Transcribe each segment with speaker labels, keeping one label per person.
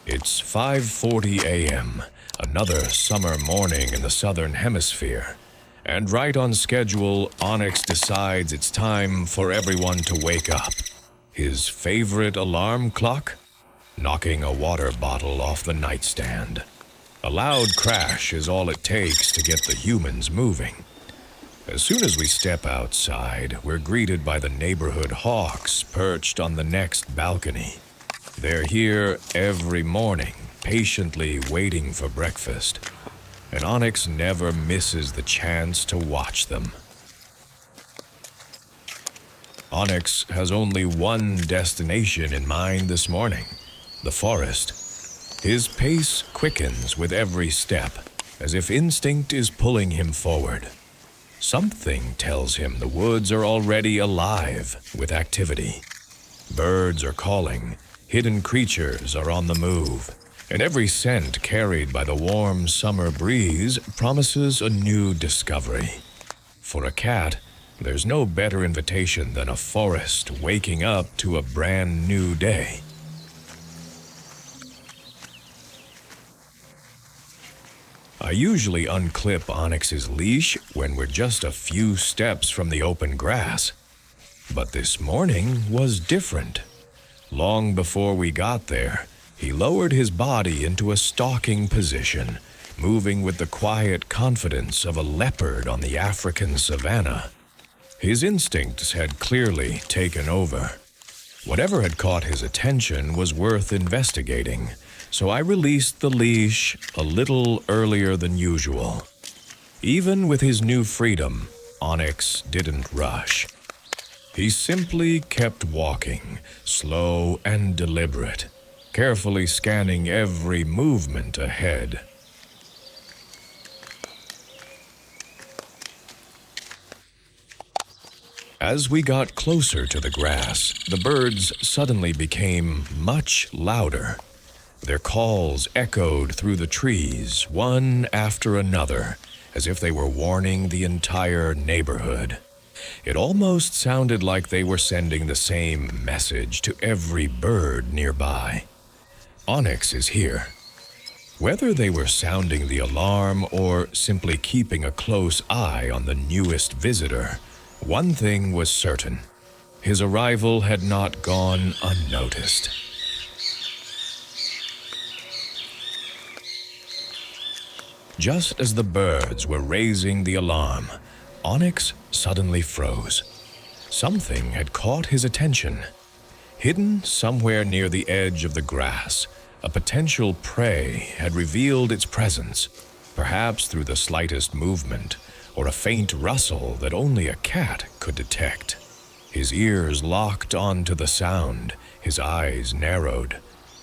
Speaker 1: It's 5:40 a.m., another summer morning in the southern hemisphere. And right on schedule, Onyx decides it's time for everyone to wake up. His favorite alarm clock? Knocking a water bottle off the nightstand. A loud crash is all it takes to get the humans moving. As soon as we step outside, we're greeted by the neighborhood hawks perched on the next balcony. They're here every morning, patiently waiting for breakfast, and Onyx never misses the chance to watch them. Onyx has only one destination in mind this morning, the forest. His pace quickens with every step, as if instinct is pulling him forward. Something tells him the woods are already alive with activity. Birds are calling, hidden creatures are on the move, and every scent carried by the warm summer breeze promises a new discovery. For a cat, there's no better invitation than a forest waking up to a brand new day. I usually unclip Onyx's leash when we're just a few steps from the open grass. But this morning was different. Long before we got there, he lowered his body into a stalking position, moving with the quiet confidence of a leopard on the African savanna. His instincts had clearly taken over. Whatever had caught his attention was worth investigating, so I released the leash a little earlier than usual. Even with his new freedom, Onyx didn't rush. He simply kept walking, slow and deliberate, carefully scanning every movement ahead. As we got closer to the grass, the birds suddenly became much louder. Their calls echoed through the trees, one after another, as if they were warning the entire neighborhood. It almost sounded like they were sending the same message to every bird nearby. Onyx is here. Whether they were sounding the alarm or simply keeping a close eye on the newest visitor, one thing was certain. His arrival had not gone unnoticed. Just as the birds were raising the alarm, Onyx suddenly froze. Something had caught his attention. Hidden somewhere near the edge of the grass, a potential prey had revealed its presence, perhaps through the slightest movement or a faint rustle that only a cat could detect. His ears locked onto the sound, his eyes narrowed,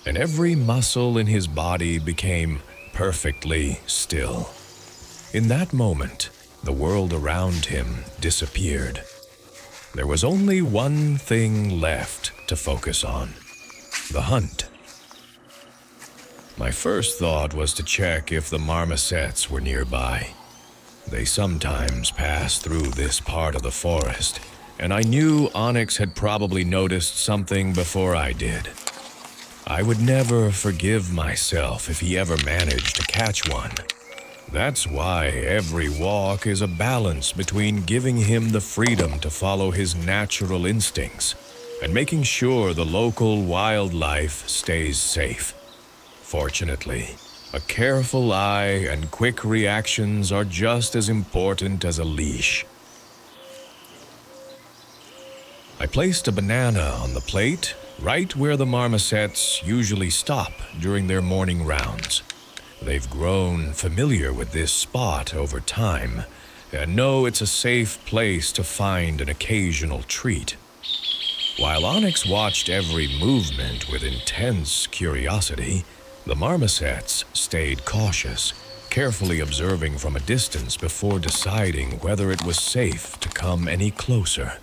Speaker 1: and every muscle in his body became perfectly still. In that moment, the world around him disappeared. There was only one thing left to focus on: the hunt. My first thought was to check if the marmosets were nearby. They sometimes pass through this part of the forest, and I knew Onyx had probably noticed something before I did. I would never forgive myself if he ever managed to catch one. That's why every walk is a balance between giving him the freedom to follow his natural instincts and making sure the local wildlife stays safe. Fortunately, a careful eye and quick reactions are just as important as a leash. I placed a banana on the plate, right where the marmosets usually stop during their morning rounds. They've grown familiar with this spot over time and know it's a safe place to find an occasional treat. While Onyx watched every movement with intense curiosity, the marmosets stayed cautious, carefully observing from a distance before deciding whether it was safe to come any closer.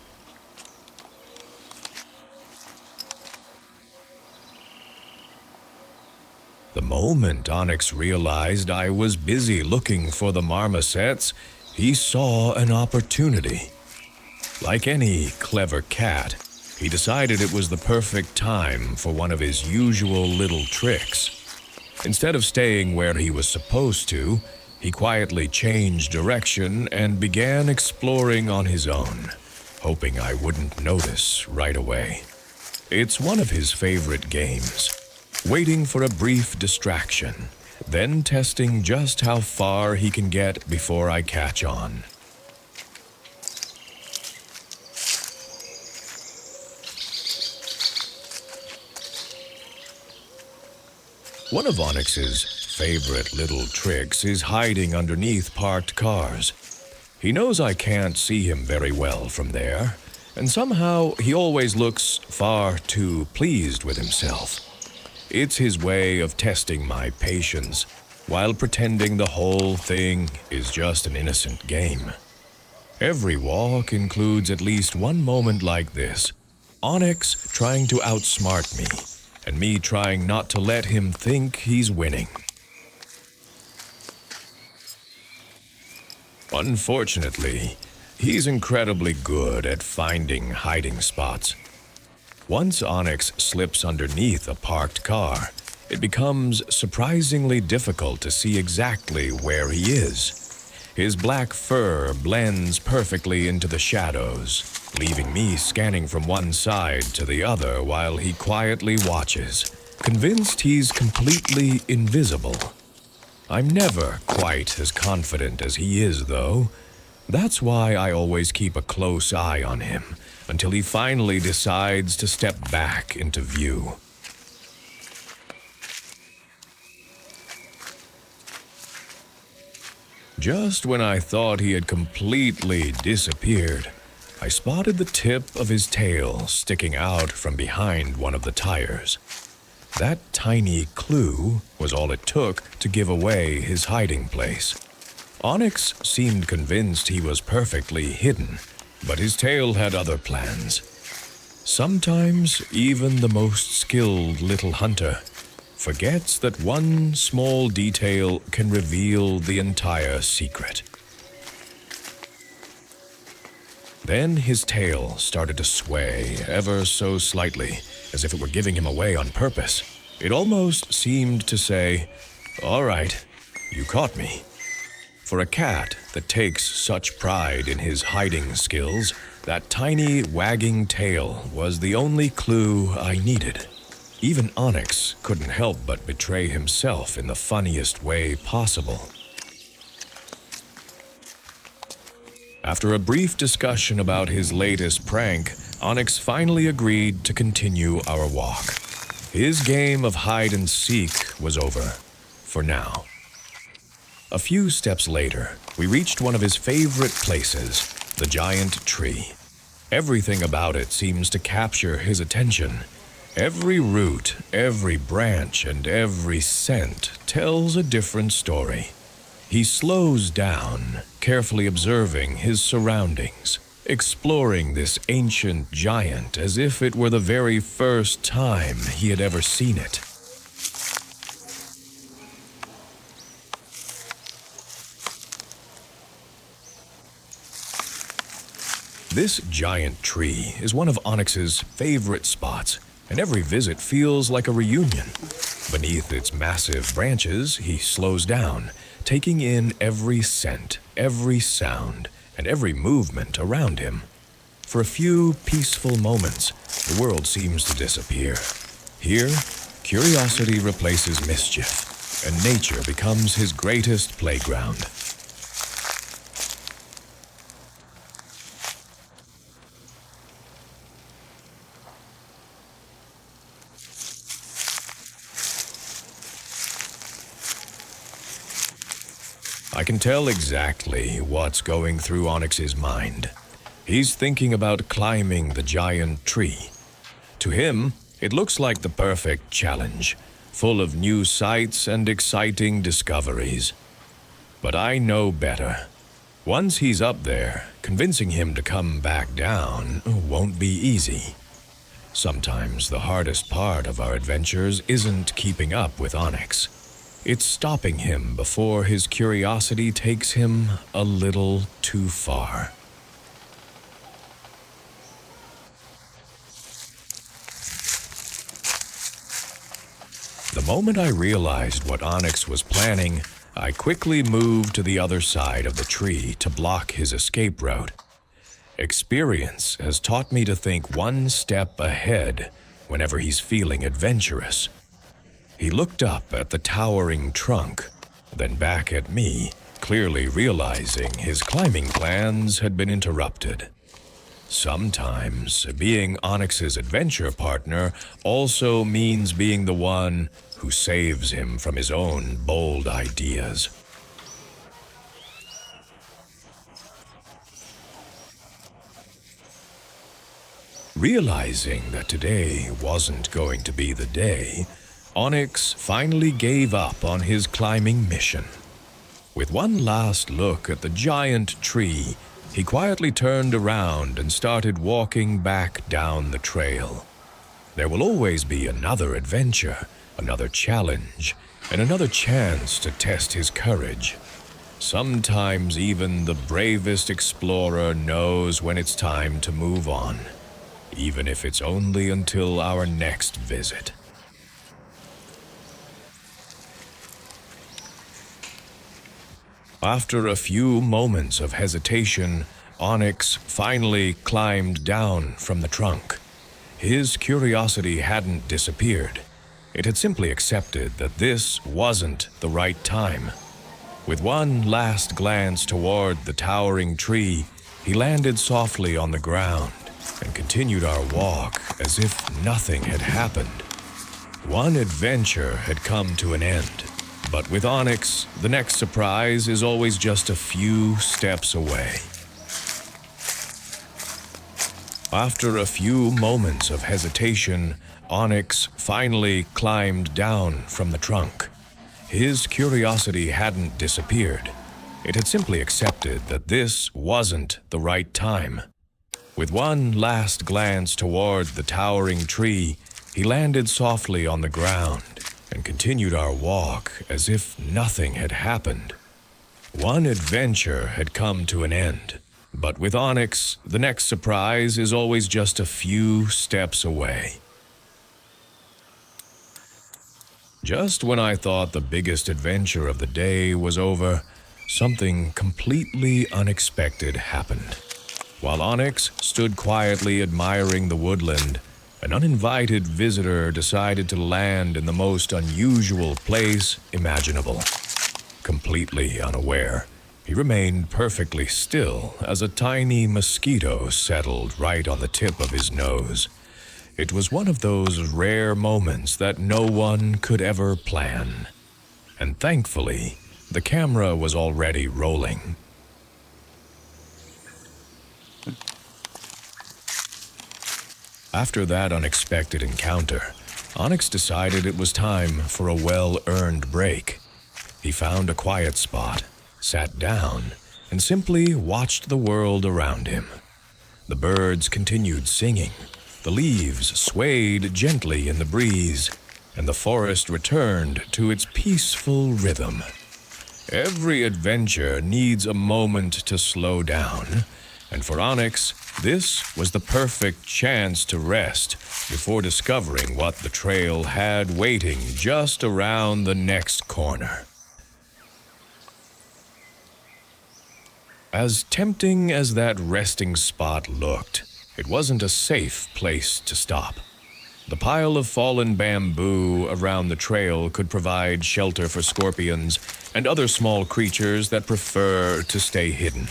Speaker 1: The moment Onyx realized I was busy looking for the marmosets, he saw an opportunity. Like any clever cat, he decided it was the perfect time for one of his usual little tricks. Instead of staying where he was supposed to, he quietly changed direction and began exploring on his own, hoping I wouldn't notice right away. It's one of his favorite games, waiting for a brief distraction, then testing just how far he can get before I catch on. One of Onyx's favorite little tricks is hiding underneath parked cars. He knows I can't see him very well from there, and somehow he always looks far too pleased with himself. It's his way of testing my patience while pretending the whole thing is just an innocent game. Every walk includes at least one moment like this: Onyx trying to outsmart me, and me trying not to let him think he's winning. Unfortunately, he's incredibly good at finding hiding spots. Once Onyx slips underneath a parked car, it becomes surprisingly difficult to see exactly where he is. His black fur blends perfectly into the shadows, leaving me scanning from one side to the other while he quietly watches, convinced he's completely invisible. I'm never quite as confident as he is, though. That's why I always keep a close eye on him until he finally decides to step back into view. Just when I thought he had completely disappeared, I spotted the tip of his tail sticking out from behind one of the tires. That tiny clue was all it took to give away his hiding place. Onyx seemed convinced he was perfectly hidden, but his tail had other plans. Sometimes even the most skilled little hunter forgets that one small detail can reveal the entire secret. Then his tail started to sway ever so slightly, as if it were giving him away on purpose. It almost seemed to say, "All right, you caught me." For a cat that takes such pride in his hiding skills, that tiny wagging tail was the only clue I needed. Even Onyx couldn't help but betray himself in the funniest way possible. After a brief discussion about his latest prank, Onyx finally agreed to continue our walk. His game of hide-and-seek was over, for now. A few steps later, we reached one of his favorite places, the giant tree. Everything about it seems to capture his attention. Every root, every branch, and every scent tells a different story. He slows down, carefully observing his surroundings, exploring this ancient giant as if it were the very first time he had ever seen it. This giant tree is one of Onyx's favorite spots, and every visit feels like a reunion. Beneath its massive branches, he slows down, taking in every scent, every sound, and every movement around him. For a few peaceful moments, the world seems to disappear. Here, curiosity replaces mischief, and nature becomes his greatest playground. I can tell exactly what's going through Onyx's mind. He's thinking about climbing the giant tree. To him, it looks like the perfect challenge, full of new sights and exciting discoveries. But I know better. Once he's up there, convincing him to come back down won't be easy. Sometimes the hardest part of our adventures isn't keeping up with Onyx. It's stopping him before his curiosity takes him a little too far. The moment I realized what Onyx was planning, I quickly moved to the other side of the tree to block his escape route. Experience has taught me to think one step ahead whenever he's feeling adventurous. He looked up at the towering trunk, then back at me, clearly realizing his climbing plans had been interrupted. Sometimes being Onyx's adventure partner also means being the one who saves him from his own bold ideas. Realizing that today wasn't going to be the day, Onyx finally gave up on his climbing mission. With one last look at the giant tree, he quietly turned around and started walking back down the trail. There will always be another adventure, another challenge, and another chance to test his courage. Sometimes even the bravest explorer knows when it's time to move on, even if it's only until our next visit. After a few moments of hesitation, Onyx finally climbed down from the trunk. His curiosity hadn't disappeared. It had simply accepted that this wasn't the right time. With one last glance toward the towering tree, he landed softly on the ground and continued our walk as if nothing had happened. One adventure had come to an end, but with Onyx, the next surprise is always just a few steps away. After a few moments of hesitation, Onyx finally climbed down from the trunk. His curiosity hadn't disappeared. It had simply accepted that this wasn't the right time. With one last glance toward the towering tree, he landed softly on the ground and continued our walk as if nothing had happened. One adventure had come to an end, but with Onyx, the next surprise is always just a few steps away. Just when I thought the biggest adventure of the day was over, something completely unexpected happened. While Onyx stood quietly admiring the woodland, an uninvited visitor decided to land in the most unusual place imaginable. Completely unaware, he remained perfectly still as a tiny mosquito settled right on the tip of his nose. It was one of those rare moments that no one could ever plan. And thankfully, the camera was already rolling. After that unexpected encounter, Onyx decided it was time for a well-earned break. He found a quiet spot, sat down, and simply watched the world around him. The birds continued singing, the leaves swayed gently in the breeze, and the forest returned to its peaceful rhythm. Every adventure needs a moment to slow down, and for Onyx, this was the perfect chance to rest before discovering what the trail had waiting just around the next corner. As tempting as that resting spot looked, it wasn't a safe place to stop. The pile of fallen bamboo around the trail could provide shelter for scorpions and other small creatures that prefer to stay hidden.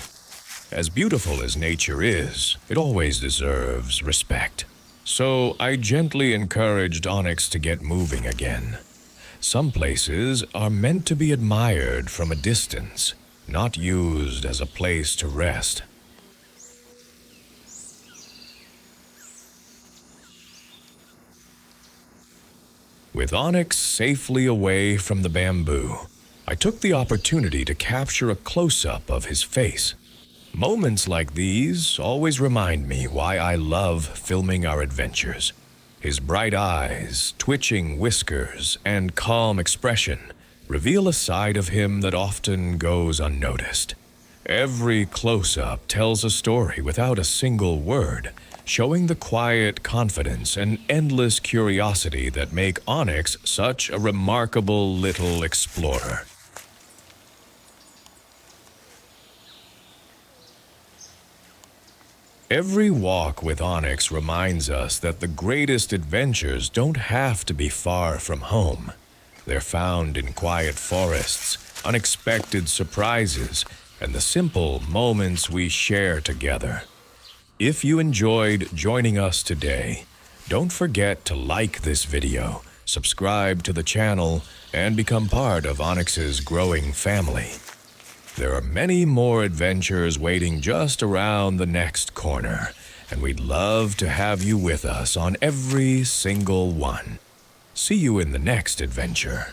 Speaker 1: As beautiful as nature is, it always deserves respect. So I gently encouraged Onyx to get moving again. Some places are meant to be admired from a distance, not used as a place to rest. With Onyx safely away from the bamboo, I took the opportunity to capture a close-up of his face. Moments like these always remind me why I love filming our adventures. His bright eyes, twitching whiskers, and calm expression reveal a side of him that often goes unnoticed. Every close-up tells a story without a single word, showing the quiet confidence and endless curiosity that make Onyx such a remarkable little explorer. Every walk with Onyx reminds us that the greatest adventures don't have to be far from home. They're found in quiet forests, unexpected surprises, and the simple moments we share together. If you enjoyed joining us today, don't forget to like this video, subscribe to the channel, and become part of Onyx's growing family. There are many more adventures waiting just around the next corner, and we'd love to have you with us on every single one. See you in the next adventure.